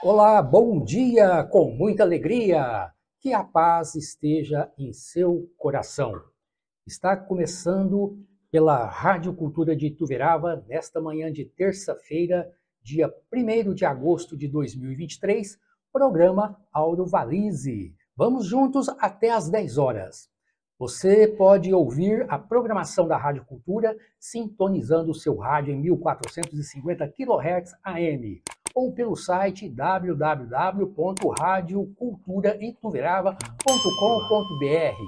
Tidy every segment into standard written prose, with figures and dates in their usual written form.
Olá, bom dia com muita alegria. Que a paz esteja em seu coração. Está começando pela Rádio Cultura de Ituverava, nesta manhã de terça-feira, dia 1º de agosto de 2023, programa Auro Valize. Vamos juntos até às 10 horas. Você pode ouvir a programação da Rádio Cultura sintonizando o seu rádio em 1450 kHz AM ou pelo site www.radioculturaituverava.com.br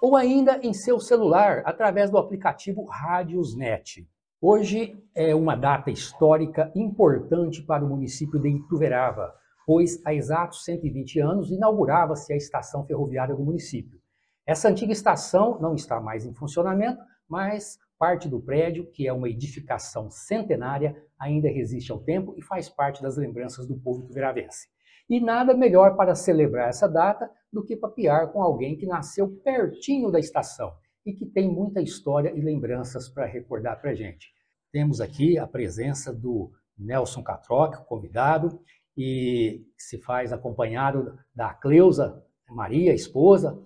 ou ainda em seu celular através do aplicativo Rádiosnet. Hoje é uma data histórica importante para o município de Ituverava, pois há exatos 120 anos inaugurava-se a estação ferroviária do município. Essa antiga estação não está mais em funcionamento, mas parte do prédio, que é uma edificação centenária, ainda resiste ao tempo e faz parte das lembranças do povo ituveravense. E nada melhor para celebrar essa data do que papear com alguém que nasceu pertinho da estação e que tem muita história e lembranças para recordar para a gente. Temos aqui a presença do Nelson Catroc, convidado, e se faz acompanhado da Cleusa Maria, esposa.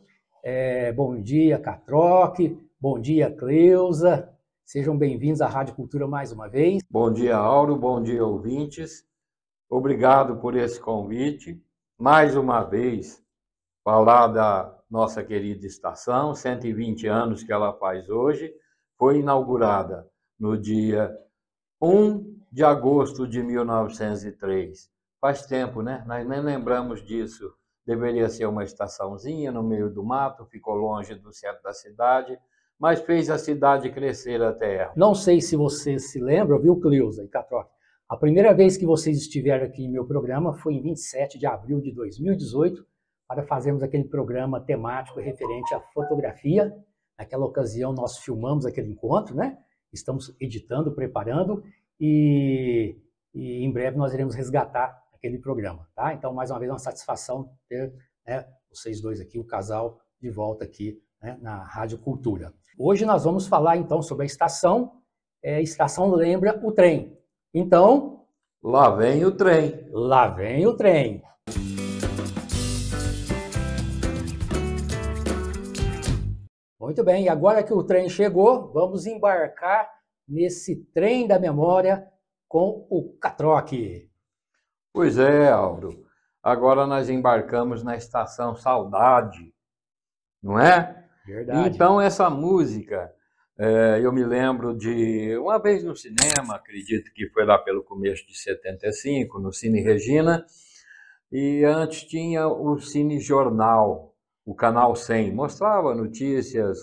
Bom dia, Catroc. Bom dia, Cleusa. Sejam bem-vindos à Rádio Cultura mais uma vez. Bom dia, Auro. Bom dia, ouvintes. Obrigado por esse convite. Mais uma vez, falar da nossa querida estação, 120 anos que ela faz hoje. Foi inaugurada no dia 1 de agosto de 1903. Faz tempo, né? Nós nem lembramos disso. Deveria ser uma estaçãozinha no meio do mato, ficou longe do centro da cidade, mas fez a cidade crescer até ela. Não sei se vocês se lembram, viu, Cleusa e Catroc? A primeira vez que vocês estiveram aqui em meu programa foi em 27 de abril de 2018, para fazermos aquele programa temático referente à fotografia. Naquela ocasião nós filmamos aquele encontro, né? Estamos editando, preparando e em breve nós iremos resgatar aquele programa, tá? Então, mais uma vez, uma satisfação ter, né, vocês dois aqui, o casal, de volta aqui, né, na Rádio Cultura. Hoje nós vamos falar, então, sobre a estação. Estação lembra o trem. Então... Lá vem o trem. Lá vem o trem. Muito bem, e agora que o trem chegou, vamos embarcar nesse trem da memória com o Catroc. Pois é, Auro. Agora nós embarcamos na Estação Saudade, não é? Verdade. Então, essa música, eu me lembro de uma vez no cinema, acredito que foi lá pelo começo de 75, no Cine Regina, e antes tinha o Cine Jornal, o Canal 100, mostrava notícias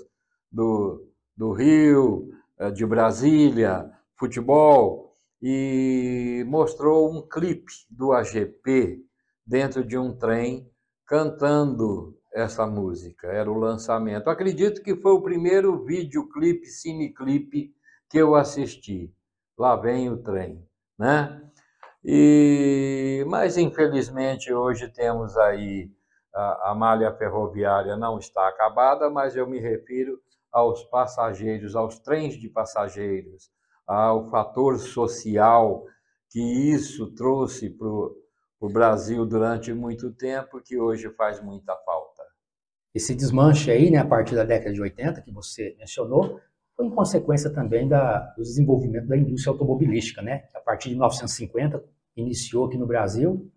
do Rio, de Brasília, futebol, e mostrou um clipe do AGP dentro de um trem cantando essa música. Era o lançamento. Acredito que foi o primeiro videoclipe, cineclipe que eu assisti. Lá vem o trem, né? Mas infelizmente hoje temos aí a malha ferroviária não está acabada, mas eu me refiro aos passageiros, aos trens de passageiros, ao fator social que isso trouxe para o Brasil durante muito tempo, que hoje faz muita falta. Esse desmanche aí, né, a partir da década de 80, que você mencionou, foi em consequência também do desenvolvimento da indústria automobilística, né, que a partir de 1950 iniciou aqui no Brasil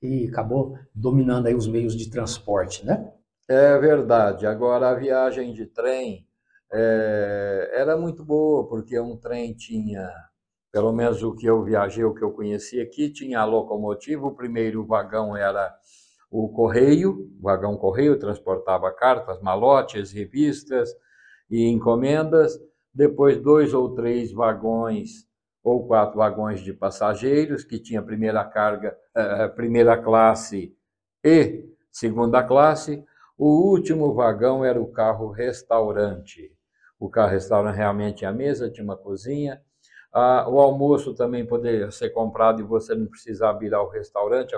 e acabou dominando aí os meios de transporte, né? É verdade. Agora, a viagem de trem era muito boa, porque um trem tinha, pelo menos o que eu viajei, o que eu conheci aqui, tinha a locomotiva, o primeiro vagão era o correio, o vagão correio transportava cartas, malotes, revistas e encomendas, depois 2 ou 3 vagões ou 4 vagões de passageiros, que tinha primeira classe e segunda classe. O último vagão era o carro-restaurante. O carro-restaurante realmente tinha mesa, tinha uma cozinha. O almoço também poderia ser comprado e você não precisava virar o restaurante.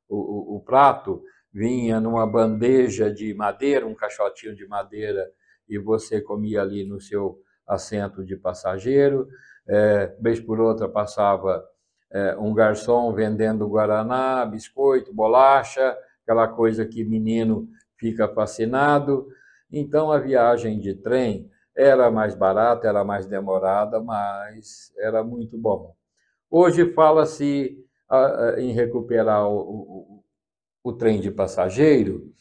O prato vinha numa bandeja de madeira, um caixotinho de madeira, e você comia ali no seu assento de passageiro. Vez por outra passava um garçom vendendo guaraná, biscoito, bolacha, aquela coisa que menino fica fascinado. Então, a viagem de trem era mais barata, era mais demorada, mas era muito bom. Hoje fala-se em recuperar o trem de passageiro,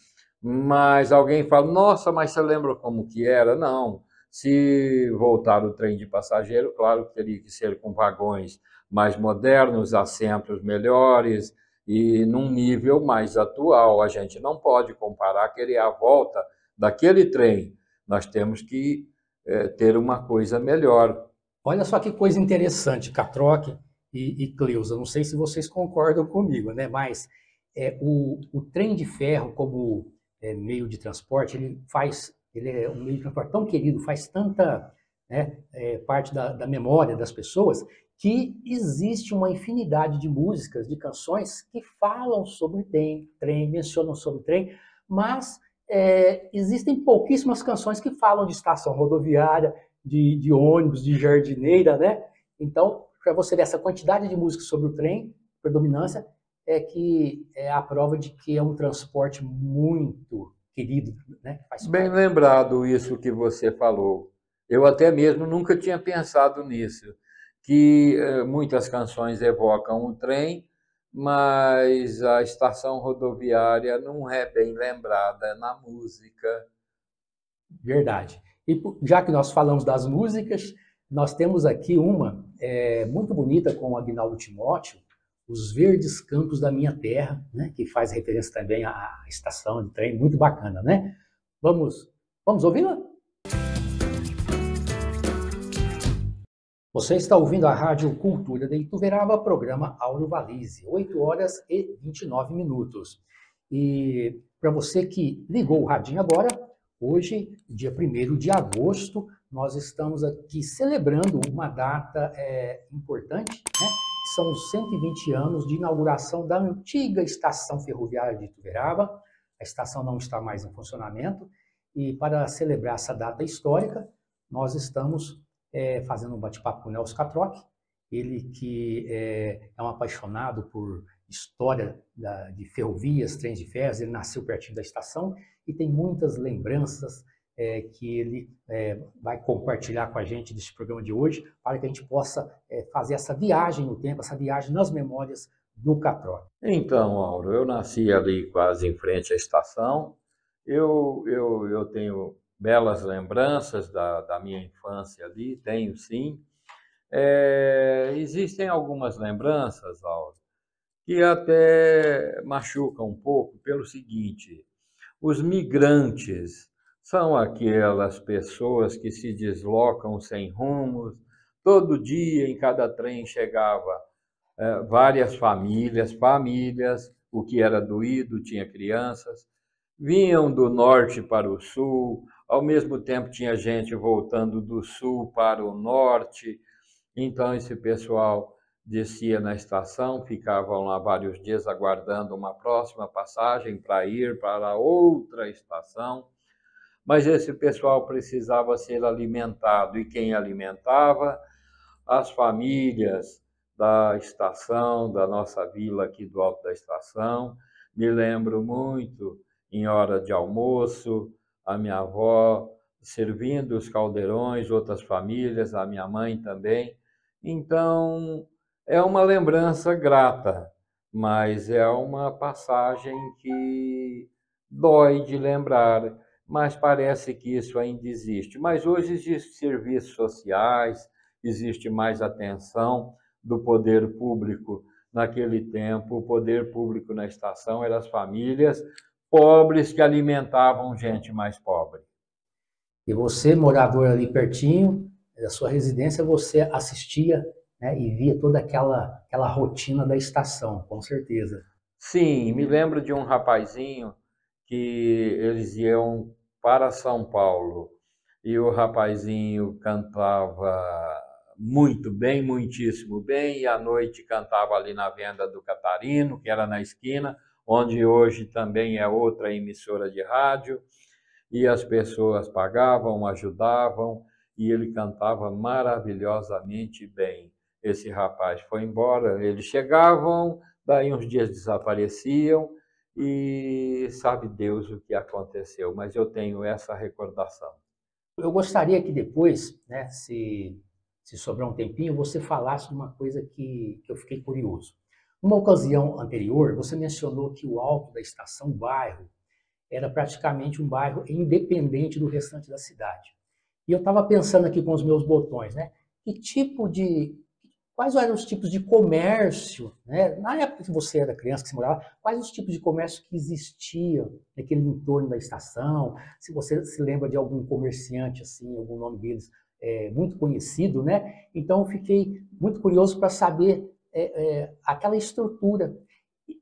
mas alguém fala, nossa, mas você lembra como que era? Não, se voltar o trem de passageiro, claro que teria que ser com vagões mais modernos, assentos melhores e num nível mais atual. A gente não pode comparar, querer a volta daquele trem. Nós temos que ter uma coisa melhor. Olha só que coisa interessante, Catroque e Cleusa. Não sei se vocês concordam comigo, né? Mas o trem de ferro como meio de transporte, ele é um meio de transporte tão querido, faz tanta, né, parte da memória das pessoas, que existe uma infinidade de músicas, de canções que falam sobre trem, mencionam sobre o trem, mas existem pouquíssimas canções que falam de estação rodoviária, de ônibus, de jardineira, né? Então, para você ver essa quantidade de músicas sobre o trem, predominância, que é a prova de que é um transporte muito querido, né? Faz Bem parte. lembrado isso que você falou. Eu até mesmo nunca tinha pensado nisso, que muitas canções evocam o trem, mas a estação rodoviária não é bem lembrada na música. Verdade. E já que nós falamos das músicas, nós temos aqui uma muito bonita com o Agnaldo Timóteo, Os Verdes Campos da Minha Terra, né, que faz referência também à estação de trem, muito bacana, né? Vamos ouvi-la? Você está ouvindo a Rádio Cultura de Ituverava, programa Áureo Valize, 8 horas e 29 minutos. E para você que ligou o radinho agora, hoje, dia 1º de agosto, nós estamos aqui celebrando uma data importante, né? Que são os 120 anos de inauguração da antiga estação ferroviária de Ituverava. A estação não está mais em funcionamento e para celebrar essa data histórica, nós estamos fazendo um bate-papo com o Nelson Catroque, ele que é um apaixonado por história de ferrovias, trens de ferro, ele nasceu pertinho da estação e tem muitas lembranças que ele vai compartilhar com a gente desse programa de hoje, para que a gente possa fazer essa viagem no tempo, essa viagem nas memórias do Catroque. Então, Mauro, eu nasci ali quase em frente à estação. Eu tenho belas lembranças da minha infância ali, tenho sim. Existem algumas lembranças, Mauro, que até machucam um pouco pelo seguinte: os migrantes são aquelas pessoas que se deslocam sem rumos. Todo dia, em cada trem, chegava várias famílias, o que era doído, tinha crianças, vinham do norte para o sul, ao mesmo tempo tinha gente voltando do sul para o norte, então esse pessoal descia na estação, ficavam lá vários dias aguardando uma próxima passagem para ir para outra estação, mas esse pessoal precisava ser alimentado, e quem alimentava? As famílias da estação, da nossa vila aqui do alto da estação. Me lembro muito, em hora de almoço, a minha avó servindo os caldeirões, outras famílias, a minha mãe também. Então, é uma lembrança grata, mas é uma passagem que dói de lembrar, mas parece que isso ainda existe. Mas hoje existem serviços sociais, existe mais atenção do poder público. Naquele tempo, o poder público na estação eram as famílias pobres que alimentavam gente mais pobre. E você, morador ali pertinho da sua residência, você assistia, né, e via toda aquela rotina da estação, com certeza. Sim, me lembro de um rapazinho que eles iam para São Paulo e o rapazinho cantava muito bem, muitíssimo bem, e à noite cantava ali na Venda do Catarino, que era na esquina, onde hoje também é outra emissora de rádio, e as pessoas pagavam, ajudavam, e ele cantava maravilhosamente bem. esse rapaz foi embora. Eles chegavam, daí uns dias desapareciam e sabe Deus o que aconteceu, mas eu tenho essa recordação. Eu gostaria que depois, né, se sobrar um tempinho, você falasse de uma coisa que eu fiquei curioso. Numa ocasião anterior, você mencionou que o Alto da Estação, bairro, era praticamente um bairro independente do restante da cidade. E eu estava pensando aqui com os meus botões, né? Quais eram os tipos de comércio, né? Na época que você era criança, que você morava, quais os tipos de comércio que existiam naquele entorno da estação? Se você se lembra de algum comerciante, assim, algum nome deles muito conhecido, né? Então, eu fiquei muito curioso para saber aquela estrutura.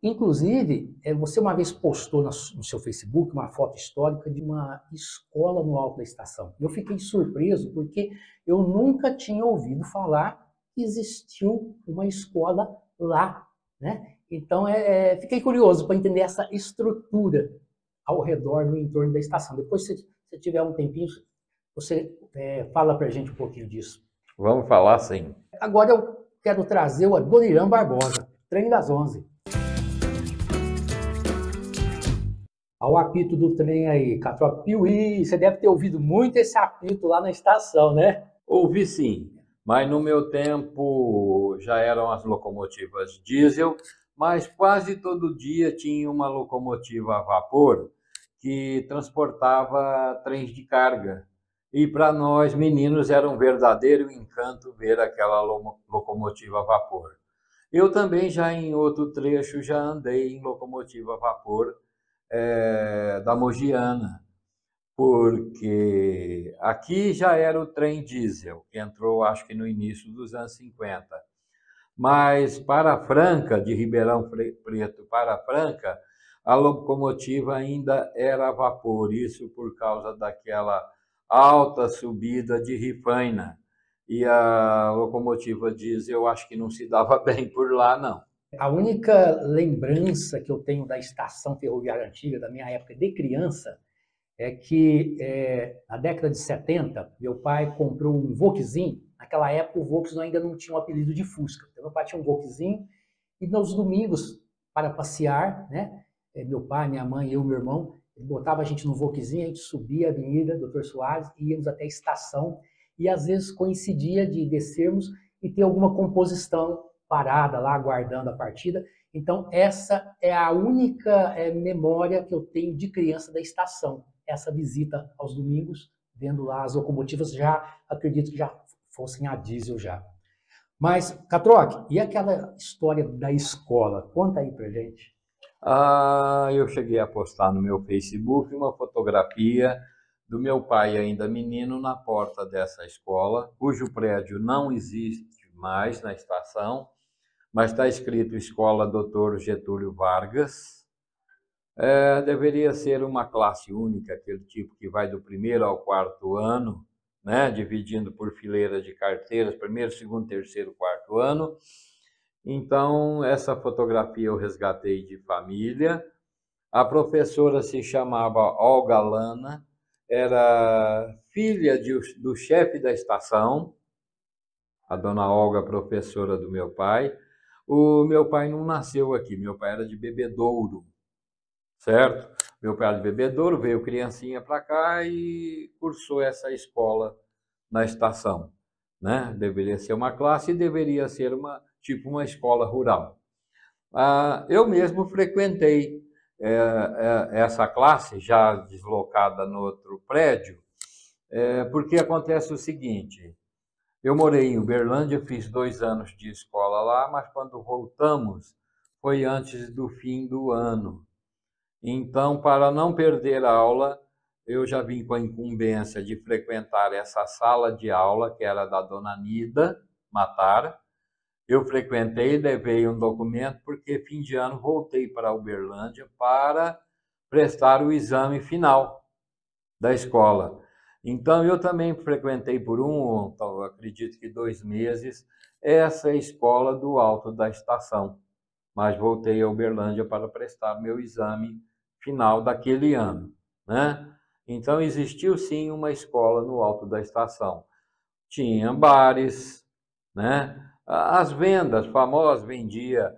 Inclusive, você uma vez postou no seu Facebook uma foto histórica de uma escola no alto da estação. Eu fiquei surpreso porque eu nunca tinha ouvido falar que existiu uma escola lá, né? Então, fiquei curioso para entender essa estrutura ao redor, no entorno da estação. Depois, se você tiver um tempinho, você fala para a gente um pouquinho disso. Vamos falar sim. Agora eu quero trazer o Adoniran Barbosa, Trem das 11. Olha o apito do trem aí, Catroca. Piuí, você deve ter ouvido muito esse apito lá na estação, né? Ouvi sim, mas no meu tempo já eram as locomotivas diesel, mas quase todo dia tinha uma locomotiva a vapor que transportava trens de carga. E para nós, meninos, era um verdadeiro encanto ver aquela locomotiva a vapor. Eu também já em outro trecho já andei em locomotiva a vapor da Mogiana, porque aqui já era o trem diesel, que entrou acho que no início dos anos 50. Mas para Franca, de Ribeirão Preto para Franca, a locomotiva ainda era a vapor, isso por causa daquela alta subida de Rifaina. E a locomotiva diesel eu acho que não se dava bem por lá, não. A única lembrança que eu tenho da estação ferroviária antiga, da minha época de criança, é que na década de 70, meu pai comprou um Volkzinho. Naquela época, o Volks ainda não tinha o apelido de Fusca. Então, meu pai tinha um Volkzinho e nos domingos, para passear, né? Meu pai, minha mãe, eu e meu irmão, ele botava a gente no Volkzinho, a gente subia a Avenida Doutor Soares e íamos até a estação. E às vezes coincidia de descermos e ter alguma composição parada lá, aguardando a partida. Então, essa é a única memória que eu tenho de criança da estação. Essa visita aos domingos, vendo lá as locomotivas, já acredito que já fossem a diesel já. Mas, Catroc, e aquela história da escola? Conta aí pra gente. Eu cheguei a postar no meu Facebook uma fotografia do meu pai ainda menino na porta dessa escola, cujo prédio não existe mais na estação, mas está escrito Escola Dr. Getúlio Vargas. Deveria ser uma classe única, aquele tipo que vai do primeiro ao quarto ano, né, dividindo por fileiras de carteiras, primeiro, segundo, terceiro, quarto ano. Então, essa fotografia eu resgatei de família. A professora se chamava Olga Lana, era filha do chefe da estação, a dona Olga, professora do meu pai. O meu pai não nasceu aqui, meu pai era de Bebedouro, certo? Meu pai era de Bebedouro, veio criancinha para cá e cursou essa escola na estação, né? Deveria ser uma classe e deveria ser tipo uma escola rural. Eu mesmo frequentei essa classe, já deslocada no outro prédio, porque acontece o seguinte: eu morei em Uberlândia, fiz 2 anos de escola lá, mas quando voltamos foi antes do fim do ano. Então, para não perder a aula, eu já vim com a incumbência de frequentar essa sala de aula, que era da dona Nida Matar. Eu frequentei, levei um documento, porque fim de ano voltei para Uberlândia para prestar o exame final da escola. Então, eu também frequentei por acredito que 2 meses, essa escola do Alto da Estação. Mas voltei a Uberlândia para prestar meu exame final daquele ano, né? Então, existiu sim uma escola no Alto da Estação. Tinha bares, né? As vendas famosas vendia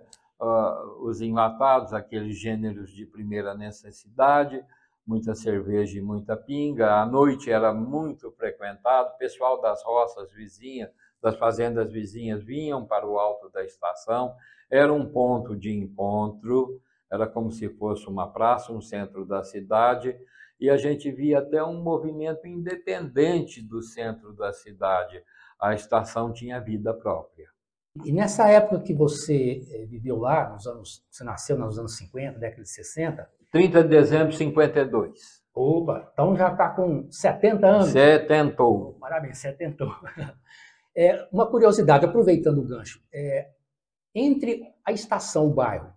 os enlatados, aqueles gêneros de primeira necessidade, muita cerveja e muita pinga. À noite era muito frequentado, o pessoal das roças vizinhas, das fazendas vizinhas vinham para o alto da estação, era um ponto de encontro, era como se fosse uma praça, um centro da cidade, e a gente via até um movimento independente do centro da cidade. A estação tinha vida própria. E nessa época que você viveu lá, você nasceu nos anos 50, década de 60? 30 de dezembro de 52. Opa, então já está com 70 anos. Setentou. Parabéns, setentou. Uma curiosidade, aproveitando o gancho, entre a estação, o bairro,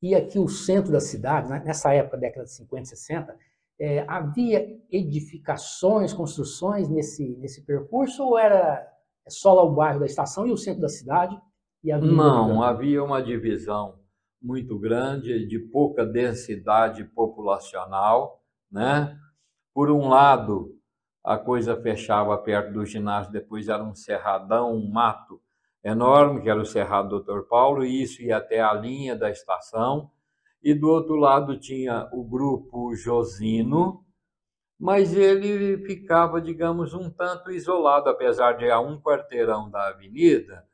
e aqui o centro da cidade, nessa época, década de 50 e 60, havia edificações, construções nesse percurso, ou era só lá o bairro da estação e o centro da cidade? E a Não, havia uma divisão muito grande, de pouca densidade populacional, né? Por um lado, a coisa fechava perto do ginásio, depois era um cerradão, um mato enorme, que era o Cerrado Dr. Paulo, e isso ia até a linha da estação. E do outro lado tinha o grupo Josino, mas ele ficava, digamos, um tanto isolado, apesar de a um quarteirão da avenida,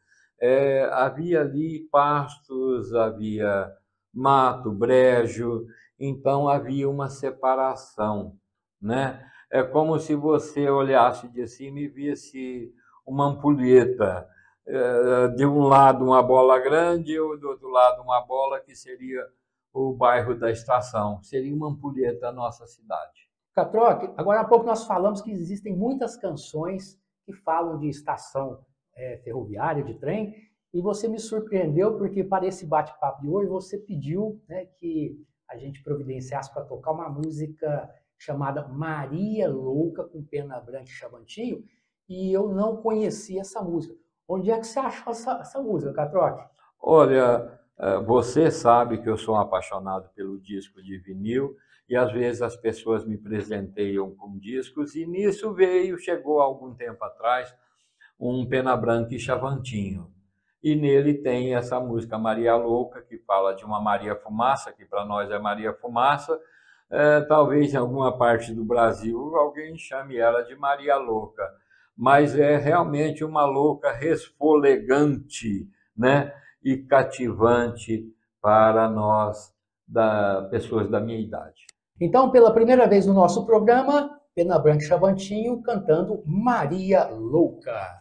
havia ali pastos, havia mato, brejo, então havia uma separação, né? É como se você olhasse de cima e visse uma ampulheta, de um lado uma bola grande e do outro lado uma bola que seria o bairro da estação, seria uma ampulheta da nossa cidade. Catroc, agora há pouco nós falamos que existem muitas canções que falam de estação ferroviária, de trem, e você me surpreendeu porque para esse bate-papo de hoje você pediu, né, que a gente providenciasse para tocar uma música chamada Maria Louca, com Pena Branca e Chavantinho, e eu não conhecia essa música. Onde é que você achou essa música, Catroc? Olha, você sabe que eu sou um apaixonado pelo disco de vinil, e às vezes as pessoas me presenteiam com discos, e nisso chegou há algum tempo atrás, um Pena Branca e Chavantinho. E nele tem essa música Maria Louca, que fala de uma Maria Fumaça, que para nós é Maria Fumaça. Talvez em alguma parte do Brasil alguém chame ela de Maria Louca, mas é realmente uma louca resfolegante, né? E cativante para nós, pessoas da minha idade. Então, pela primeira vez no nosso programa, Pena Branca e Chavantinho cantando Maria Louca.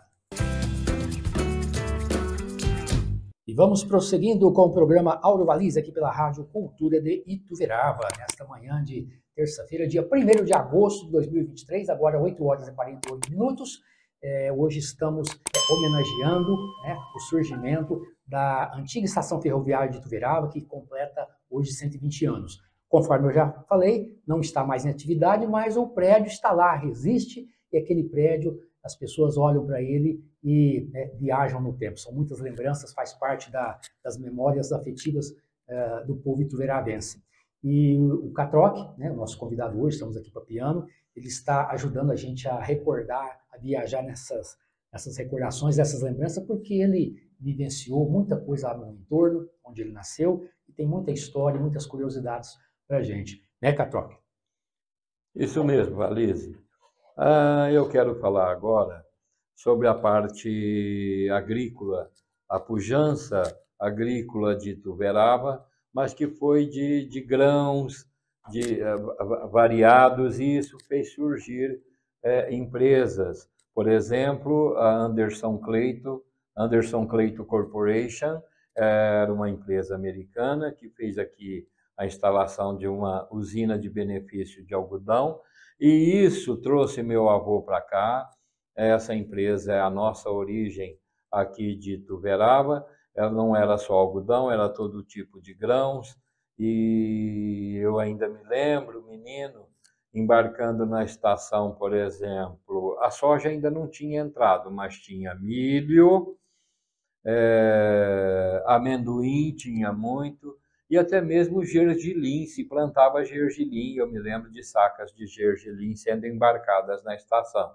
E vamos prosseguindo com o programa Aurovalize aqui pela Rádio Cultura de Ituverava, nesta manhã de terça-feira, dia 1º de agosto de 2023, agora 8 horas e 48 minutos. Hoje estamos homenageando, né, o surgimento da antiga estação ferroviária de Ituverava, que completa hoje 120 anos. Conforme eu já falei, não está mais em atividade, mas o prédio está lá, resiste, e aquele prédio, as pessoas olham para ele e viajam no tempo. São muitas lembranças, faz parte das memórias afetivas do povo ituveravense. E o Catroc, né, o nosso convidado hoje, estamos aqui para piano, ele está ajudando a gente a recordar, a viajar nessas recordações, essas lembranças, porque ele vivenciou muita coisa lá no entorno, onde ele nasceu, e tem muita história, muitas curiosidades para a gente. Né, Catroc? Isso mesmo, Alice. Eu quero falar agora sobre a parte agrícola, a pujança agrícola de Ituverava, mas que foi de grãos variados, e isso fez surgir empresas. Por exemplo, a Anderson Cleito Corporation, era uma empresa americana que fez aqui a instalação de uma usina de benefício de algodão, e isso trouxe meu avô para cá. Essa empresa é a nossa origem aqui de Ituverava. Ela não era só algodão, era todo tipo de grãos, e eu ainda me lembro, menino, embarcando na estação, por exemplo, a soja ainda não tinha entrado, mas tinha milho, amendoim tinha muito, e até mesmo gergelim, se plantava gergelim. Eu me lembro de sacas de gergelim sendo embarcadas na estação.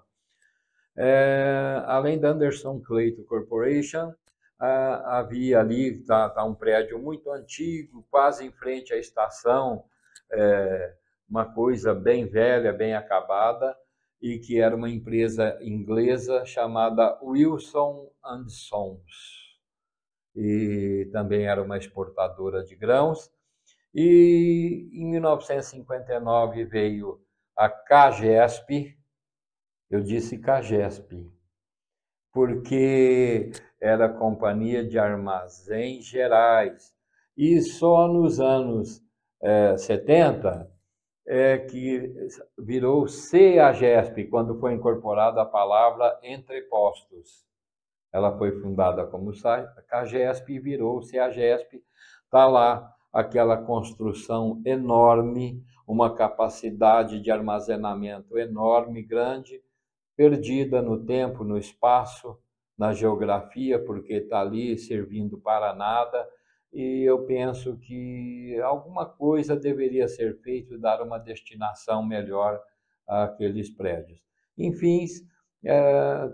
Além da Anderson Cleito Corporation, havia ali, tá um prédio muito antigo, quase em frente à estação, uma coisa bem velha, bem acabada, e que era uma empresa inglesa chamada Wilson and Sons. E também era uma exportadora de grãos. E em 1959 veio a CAGESP, eu disse CAGESP, porque era Companhia de Armazéns Gerais. E só nos anos 70 que virou CEAGESP, quando foi incorporada a palavra entrepostos. Ela foi fundada como CAGESP e virou CEAGESP. Está lá aquela construção enorme, uma capacidade de armazenamento enorme, grande, perdida no tempo, no espaço, na geografia, porque está ali servindo para nada. E eu penso que alguma coisa deveria ser feita e dar uma destinação melhor àqueles prédios. Enfim,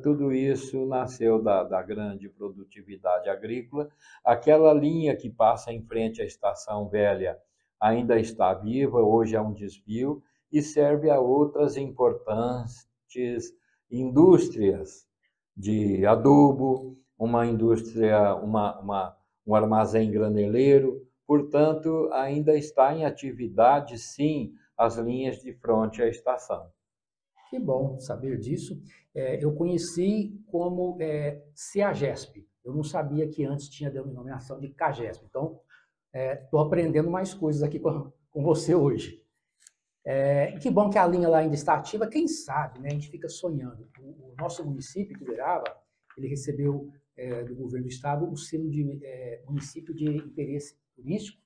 tudo isso nasceu da grande produtividade agrícola. Aquela linha que passa em frente à Estação Velha ainda está viva, hoje é um desvio, e serve a outras importantes indústrias de adubo, uma indústria, um armazém graneleiro. Portanto, ainda está em atividade, sim, as linhas de fronte à estação. Que bom saber disso. Eu conheci como CEAGESP. Eu não sabia que antes tinha denominação de CAGESP. Então, estou aprendendo mais coisas aqui com você hoje. Que bom que a linha lá ainda está ativa. Quem sabe, né? A gente fica sonhando. O nosso município, Ituverava, ele recebeu do governo do estado o selo de município de interesse turístico.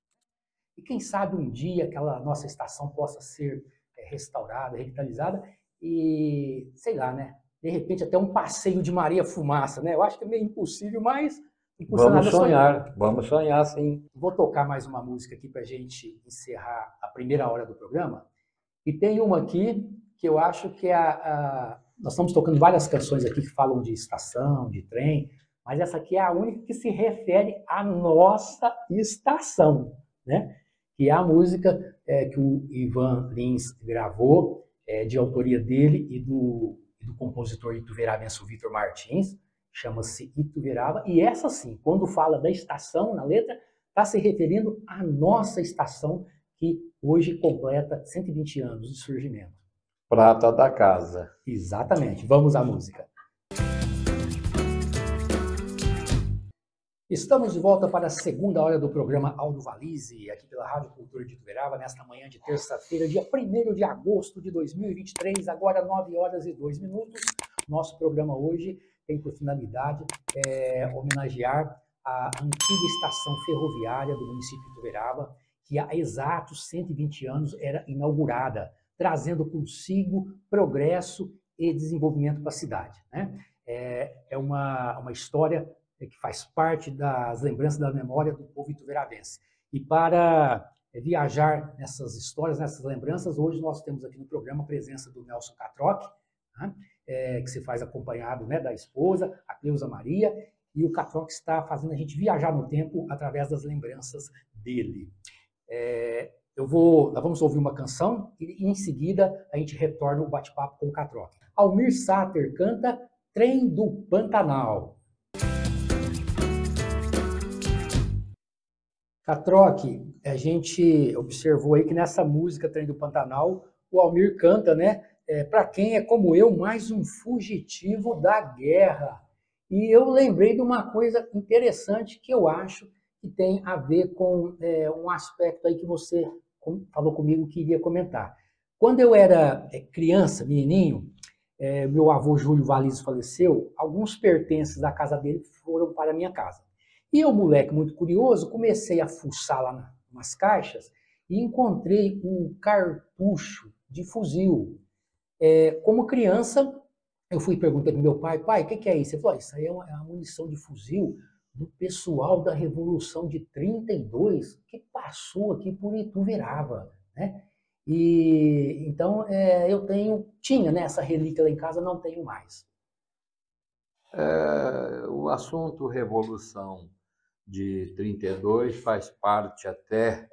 E quem sabe um dia aquela nossa estação possa ser restaurada, revitalizada e, sei lá, né? De repente até um passeio de Maria Fumaça, né? Eu acho que é meio impossível, mas não custa nada sonhar. Vamos sonhar, sim. Vou tocar mais uma música aqui para a gente encerrar a primeira hora do programa. E tem uma aqui que eu acho que nós estamos tocando várias canções aqui que falam de estação, de trem, mas essa aqui é a única que se refere à nossa estação, né? Que é a música que o Ivan Lins gravou, de autoria dele e do compositor ituverabense Vitor Martins, chama-se Ituverava, e essa sim, quando fala da estação na letra, está se referindo à nossa estação, que hoje completa 120 anos de surgimento. Prata da casa. Exatamente, vamos à música. Estamos de volta para a segunda hora do programa Aldo Valize, aqui pela Rádio Cultura de Ituverava, nesta manhã de terça-feira, dia 1º de agosto de 2023, agora 9 horas e 2 minutos. Nosso programa hoje tem por finalidade homenagear a antiga estação ferroviária do município de Ituverava, que há exatos 120 anos era inaugurada, trazendo consigo progresso e desenvolvimento para a cidade, né? É uma história que faz parte das lembranças da memória do povo ituveravense. E para viajar nessas histórias, nessas lembranças, hoje nós temos aqui no programa a presença do Nelson Catroc, né? Que se faz acompanhado, né, da esposa, a Cleusa Maria, e o Catroc está fazendo a gente viajar no tempo através das lembranças dele. Nós vamos ouvir uma canção e em seguida a gente retorna o bate-papo com o Catroc. Almir Sater canta Trem do Pantanal. Catroc, a gente observou aí que nessa música Trem do Pantanal, o Almir canta, né? Para quem é como eu, mais um fugitivo da guerra. E eu lembrei de uma coisa interessante que eu acho que tem a ver com um aspecto aí que você falou comigo que iria comentar. Quando eu era criança, menininho, meu avô Júlio Valize faleceu, alguns pertences da casa dele foram para a minha casa. E eu, moleque muito curioso, comecei a fuçar lá nas caixas e encontrei um cartucho de fuzil. Como criança, eu fui perguntar para meu pai, o que é isso? Ele falou, isso aí é uma munição de fuzil do pessoal da Revolução de 32 que passou aqui por Ituverava, né? E então eu tinha, né, essa relíquia lá em casa, não tenho mais. O assunto Revolução de 32 faz parte até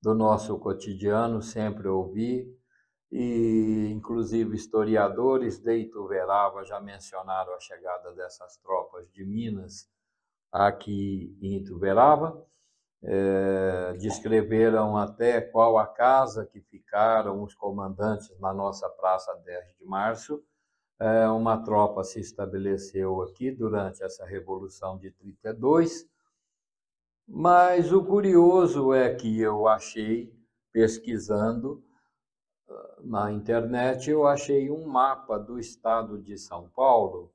do nosso cotidiano, sempre ouvi, e inclusive historiadores de Ituverava já mencionaram a chegada dessas tropas de Minas aqui em Ituverava, descreveram até qual a casa que ficaram os comandantes na nossa Praça 10 de Março. Uma tropa se estabeleceu aqui durante essa Revolução de 32, mas o curioso é que eu achei, pesquisando na internet, eu achei um mapa do estado de São Paulo,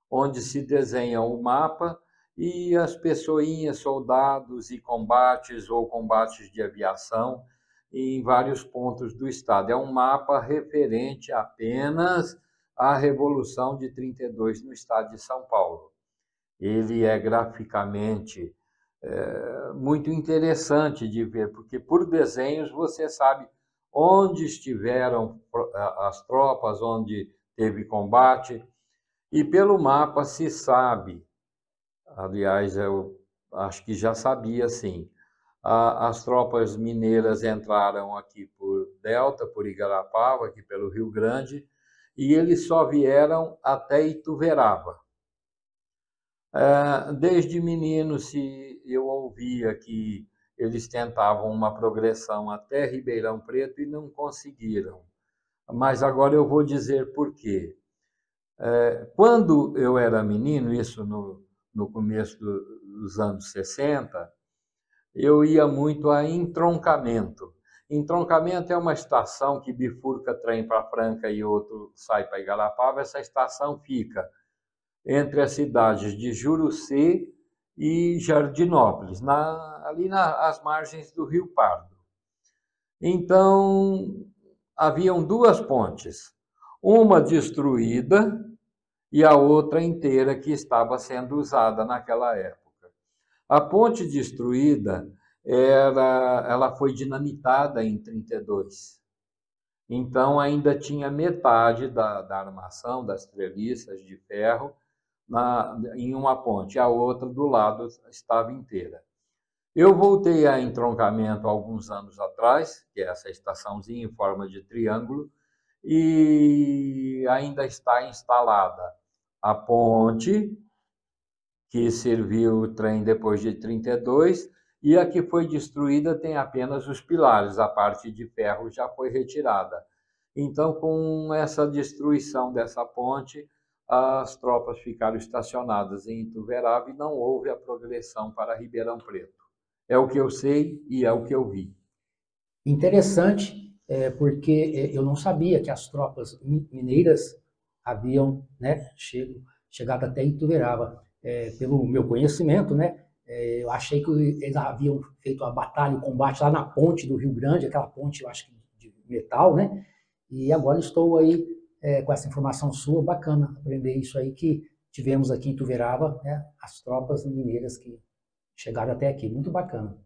onde se desenha o mapa e as pessoinhas, soldados e combates ou combates de aviação em vários pontos do estado. É um mapa referente apenas à Revolução de 32 no estado de São Paulo. Ele é graficamente muito interessante de ver, porque por desenhos você sabe onde estiveram as tropas, onde teve combate, e pelo mapa se sabe, aliás, eu acho que já sabia sim, as tropas mineiras entraram aqui por Delta, por Igarapava, aqui pelo Rio Grande, e eles só vieram até Ituverava. Desde menino, se eu ouvia que eles tentavam uma progressão até Ribeirão Preto e não conseguiram. Mas agora eu vou dizer por quê. Quando eu era menino, isso no começo dos anos 60, eu ia muito a Entroncamento. Entroncamento é uma estação que bifurca trem para Franca e outro sai para Igarapava. Essa estação fica entre as cidades de Jurucê e Jardinópolis, ali às margens do Rio Pardo. Então, haviam duas pontes, uma destruída e a outra inteira que estava sendo usada naquela época. A ponte destruída, ela foi dinamitada em 32. Então, ainda tinha metade da armação, das treliças de ferro, em uma ponte, a outra do lado estava inteira. Eu voltei a Entroncamento alguns anos atrás, que é essa estaçãozinha em forma de triângulo, e ainda está instalada a ponte, que serviu o trem depois de 32, e a que foi destruída tem apenas os pilares, a parte de ferro já foi retirada. Então, com essa destruição dessa ponte, as tropas ficaram estacionadas em Ituverava e não houve a progressão para Ribeirão Preto. É o que eu sei e é o que eu vi. Interessante, porque eu não sabia que as tropas mineiras haviam, né, chegado até Ituverava. Pelo meu conhecimento, né, eu achei que eles haviam feito a batalha, o combate lá na ponte do Rio Grande, aquela ponte, eu acho que de metal, né? E agora estou aí com essa informação sua, bacana aprender isso aí que tivemos aqui em Ituverava, né, as tropas mineiras que chegaram até aqui, muito bacana.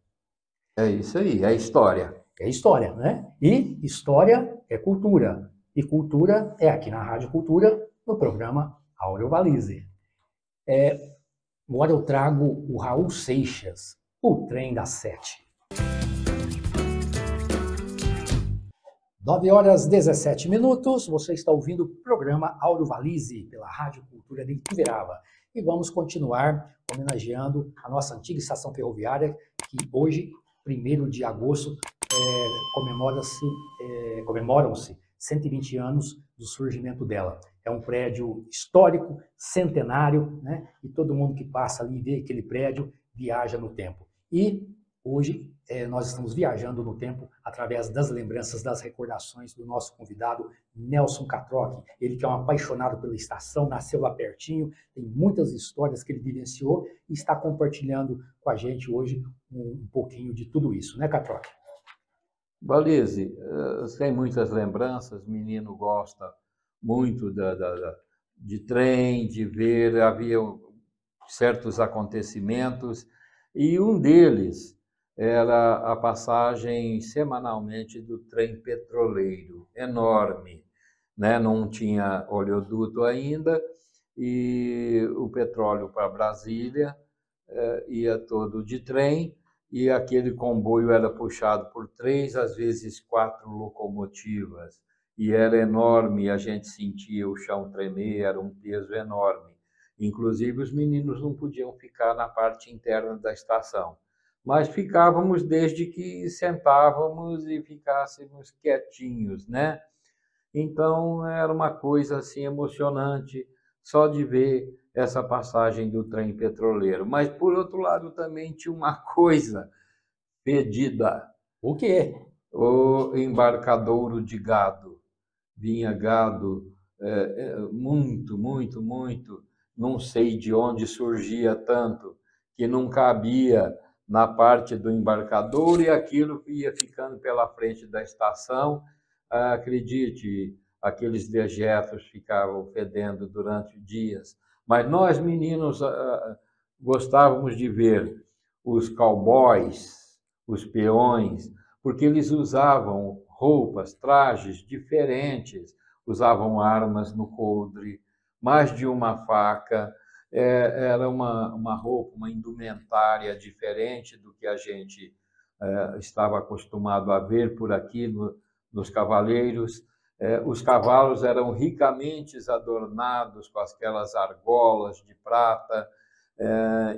É isso aí, é história. É história, né? E história é cultura. E cultura é aqui na Rádio Cultura, no programa Áureo Valize. Agora eu trago o Raul Seixas, o Trem das 7. 9h17, você está ouvindo o programa Áureo Valize pela Rádio Cultura de Ituverava. E vamos continuar homenageando a nossa antiga estação ferroviária, que hoje, 1º de agosto, comemoram-se 120 anos do surgimento dela. É um prédio histórico, centenário, né? E todo mundo que passa ali e vê aquele prédio viaja no tempo. E hoje nós estamos viajando no tempo através das lembranças, das recordações do nosso convidado Nelson Catrocchi. Ele que é um apaixonado pela estação, nasceu lá pertinho, tem muitas histórias que ele vivenciou e está compartilhando com a gente hoje um pouquinho de tudo isso, né, Catrocchi? Valize, tem muitas lembranças, menino gosta muito de trem, de ver, havia certos acontecimentos, e um deles era a passagem semanalmente do trem petroleiro, enorme, né? Não tinha oleoduto ainda, e o petróleo para Brasília ia todo de trem, e aquele comboio era puxado por 3, às vezes 4 locomotivas, e era enorme, e a gente sentia o chão tremer, era um peso enorme. Inclusive, os meninos não podiam ficar na parte interna da estação, mas ficávamos desde que sentávamos e ficássemos quietinhos, né? Então, era uma coisa assim emocionante só de ver essa passagem do trem petroleiro. Mas, por outro lado, também tinha uma coisa pedida. O quê? O embarcadouro de gado. Vinha gado muito, muito, muito. Não sei de onde surgia tanto, que não cabia na parte do embarcadouro e aquilo ia ficando pela frente da estação. Acredite, aqueles dejetos ficavam fedendo durante dias. Mas nós, meninos, gostávamos de ver os cowboys, os peões, porque eles usavam roupas, trajes diferentes, usavam armas no coldre, mais de uma faca, era uma roupa, uma indumentária diferente do que a gente estava acostumado a ver por aqui nos cavaleiros. Os cavalos eram ricamente adornados com aquelas argolas de prata,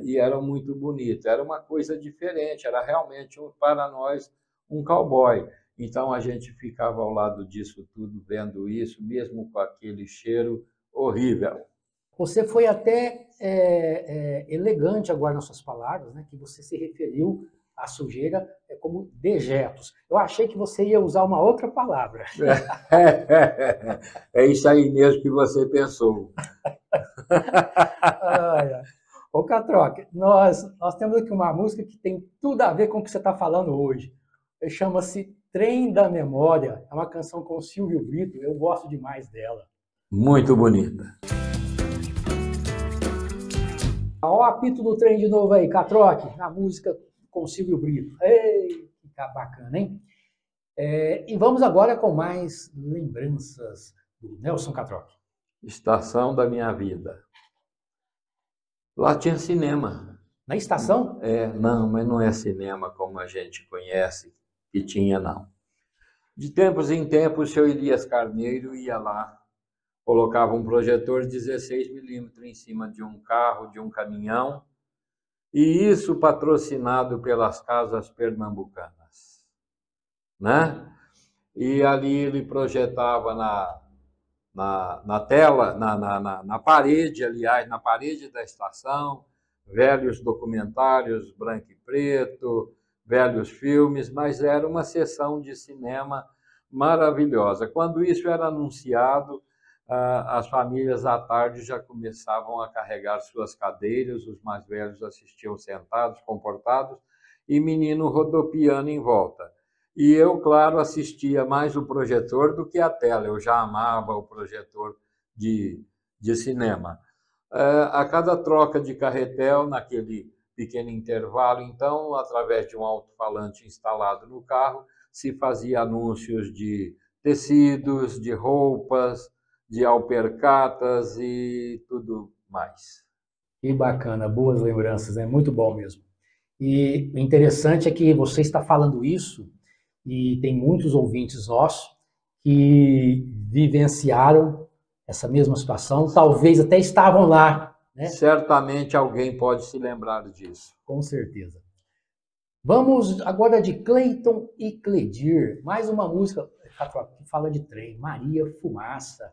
e eram muito bonitos. Era uma coisa diferente, era realmente, para nós, um cowboy. Então, a gente ficava ao lado disso tudo, vendo isso, mesmo com aquele cheiro horrível. Você foi até elegante agora nas suas palavras, né, que você se referiu à sujeira como dejetos. Eu achei que você ia usar uma outra palavra. É isso aí mesmo que você pensou. Ô, Catroc, nós temos aqui uma música que tem tudo a ver com o que você está falando hoje. Chama-se Trem da Memória. É uma canção com o Silvio Brito. Eu gosto demais dela. Muito bonita. Olha o apito do trem de novo aí, Catroc, na música com o Silvio Brito. Ei, que bacana, hein? E vamos agora com mais lembranças do Nelson Catroc. Estação da minha vida. Lá tinha cinema. Na estação? Não, mas não é cinema como a gente conhece, que tinha, não. De tempos em tempos, o senhor Elias Carneiro ia lá, colocava um projetor 16mm em cima de um carro, de um caminhão, e isso patrocinado pelas casas pernambucanas, né? E ali ele projetava na tela, na parede, aliás, na parede da estação, velhos documentários branco e preto, velhos filmes, mas era uma sessão de cinema maravilhosa. Quando isso era anunciado, as famílias à tarde já começavam a carregar suas cadeiras, os mais velhos assistiam sentados, comportados, e menino rodopiando em volta. E eu, claro, assistia mais o projetor do que a tela, eu já amava o projetor de cinema. A cada troca de carretel, naquele pequeno intervalo, então, através de um alto-falante instalado no carro, se fazia anúncios de tecidos, de roupas, de alpercatas e tudo mais. Que bacana, boas lembranças, é muito bom mesmo. E o interessante é que você está falando isso e tem muitos ouvintes nossos que vivenciaram essa mesma situação, talvez até estavam lá, né? Certamente alguém pode se lembrar disso. Com certeza. Vamos agora de Cleiton e Cledir, mais uma música que fala de trem, Maria Fumaça.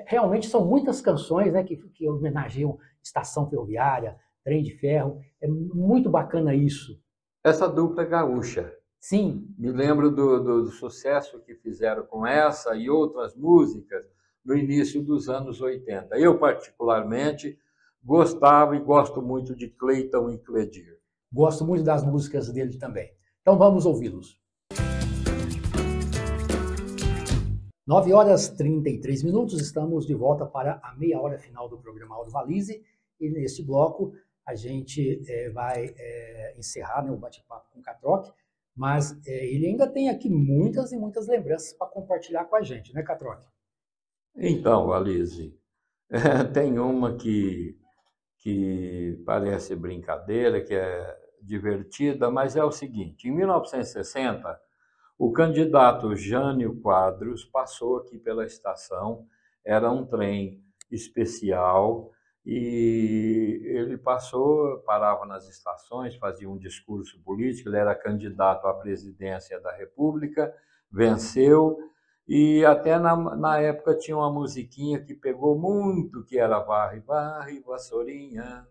Realmente são muitas canções, né, que homenageiam estação ferroviária, trem de ferro. É muito bacana isso. Essa dupla é gaúcha. Sim. Me lembro do sucesso que fizeram com essa e outras músicas no início dos anos 80. Eu, particularmente, gostava e gosto muito de Cleiton e Cledir. Gosto muito das músicas dele também. Então vamos ouvi-los. 9h33, estamos de volta para a meia hora final do programa Audiovalize, e nesse bloco a gente vai encerrar, né, o bate-papo com o Catroc, mas ele ainda tem aqui muitas e muitas lembranças para compartilhar com a gente, né, Catroc? Então, Alize, Tem uma que parece brincadeira, que é divertida, mas é o seguinte: em 1960, o candidato Jânio Quadros passou aqui pela estação, era um trem especial, e ele passou, parava nas estações, fazia um discurso político, ele era candidato à presidência da República, venceu, e até na época tinha uma musiquinha que pegou muito, que era Varre, varre, vassourinha,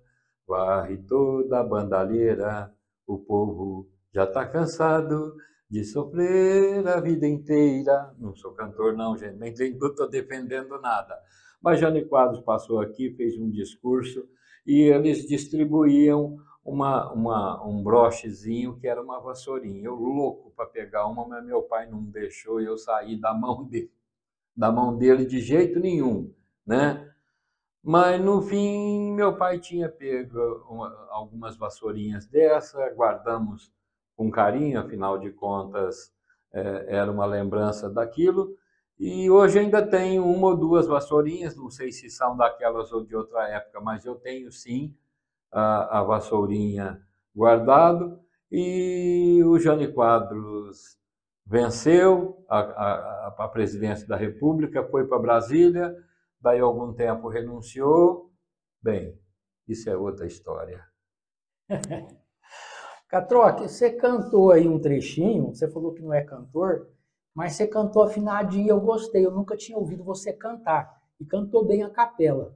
varre toda a bandalheira, o povo já está cansado de sofrer a vida inteira. Não sou cantor não, gente, nem estou defendendo nada. Mas Jânio Quadros passou aqui, fez um discurso, e eles distribuíam um brochezinho que era uma vassourinha. Eu louco para pegar uma, mas meu pai não deixou eu sair da mão dele de jeito nenhum, né? Mas no fim, meu pai tinha pego algumas vassourinhas dessa, guardamos com carinho, afinal de contas, era uma lembrança daquilo. E hoje ainda tenho uma ou duas vassourinhas, não sei se são daquelas ou de outra época, mas eu tenho sim a vassourinha guardado. E o Jânio Quadros venceu a presidência da República, foi para Brasília, daí algum tempo renunciou. Bem, isso é outra história. Catroque, você cantou aí um trechinho, você falou que não é cantor, mas você cantou afinadinho e eu gostei, eu nunca tinha ouvido você cantar, e cantou bem a capela.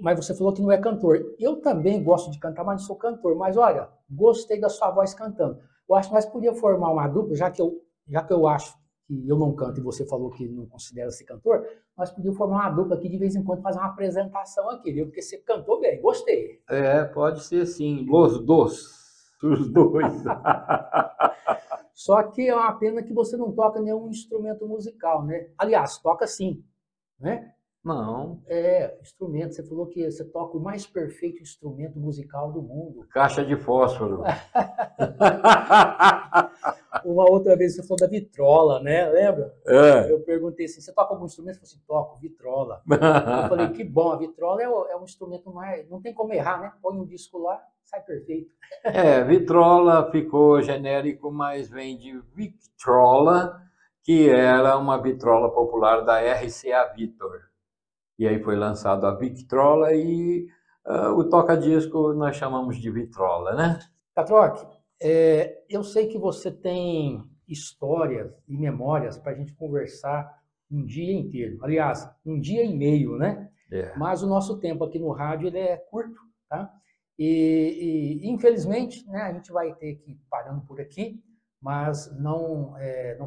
Mas você falou que não é cantor. Eu também gosto de cantar, mas não sou cantor, mas olha, gostei da sua voz cantando. Eu acho que nós podíamos formar uma dupla, já que eu acho que eu não canto e você falou que não considera ser cantor, nós podíamos formar uma dupla aqui de vez em quando, fazer uma apresentação aqui, viu? Porque você cantou bem, gostei. Pode ser sim, os dois. Só que é uma pena que você não toca nenhum instrumento musical, né? Aliás, toca sim, né? Não. Instrumento. Você falou que você toca o mais perfeito instrumento musical do mundo. Caixa de fósforo. Uma outra vez você falou da vitrola, né? Lembra? Eu perguntei assim, você toca algum instrumento? Você falou assim, toco, vitrola. Eu falei, que bom, a vitrola é um instrumento mais... Não tem como errar, né? Põe um disco lá, sai perfeito. Vitrola ficou genérico, mas vem de Victrola, que era uma vitrola popular da RCA Victor. E aí foi lançado a Victrola e o toca-disco nós chamamos de vitrola, né? Catroque, eu sei que você tem histórias e memórias para a gente conversar um dia inteiro. Aliás, um dia e meio, né? Mas o nosso tempo aqui no rádio ele é curto, tá? E infelizmente, né, a gente vai ter que ir parando por aqui, mas não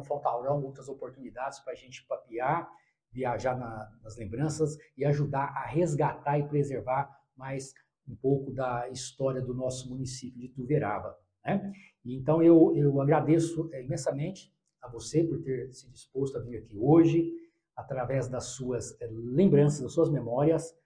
faltarão outras oportunidades para a gente papear, viajar nas lembranças e ajudar a resgatar e preservar mais um pouco da história do nosso município de Ituverava, né? Então eu agradeço imensamente a você por ter se disposto a vir aqui hoje, através das suas lembranças, das suas memórias,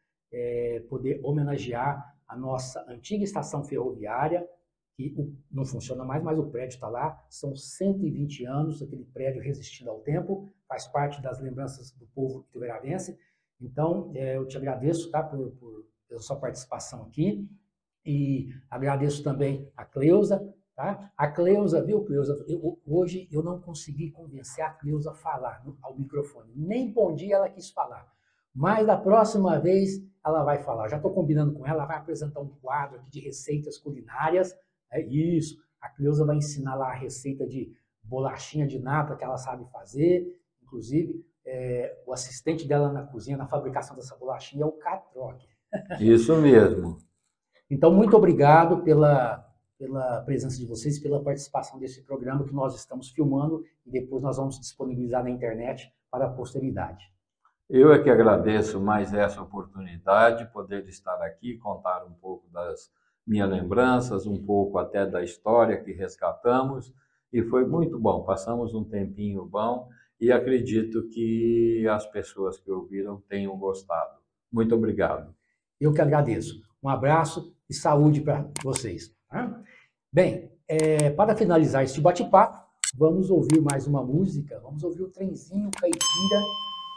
poder homenagear a nossa antiga estação ferroviária, que não funciona mais, mas o prédio está lá, são 120 anos, aquele prédio resistindo ao tempo, faz parte das lembranças do povo ituveravense. Então, eu te agradeço, tá, pela sua participação aqui, e agradeço também a Cleusa, tá? A Cleusa, viu, Cleusa? Hoje eu não consegui convencer a Cleusa a falar ao microfone, nem bom dia ela quis falar, mas da próxima vez ela vai falar. Já estou combinando com ela, ela vai apresentar um quadro aqui de receitas culinárias. É isso, a Cleusa vai ensinar lá a receita de bolachinha de nata que ela sabe fazer. Inclusive, o assistente dela na cozinha, na fabricação dessa bolachinha, é o Catroque. Isso mesmo. Então, muito obrigado pela presença de vocês, pela participação desse programa que nós estamos filmando e depois nós vamos disponibilizar na internet para a posteridade. Eu é que agradeço mais essa oportunidade, poder estar aqui, contar um pouco das minhas lembranças, um pouco até da história que resgatamos, e foi muito bom. Passamos um tempinho bom e acredito que as pessoas que ouviram tenham gostado. Muito obrigado. Eu que agradeço. Um abraço e saúde para vocês. Tá? Bem, para finalizar este bate-papo, vamos ouvir mais uma música. Vamos ouvir o Trenzinho Caipira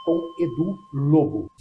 com Edu Lobo.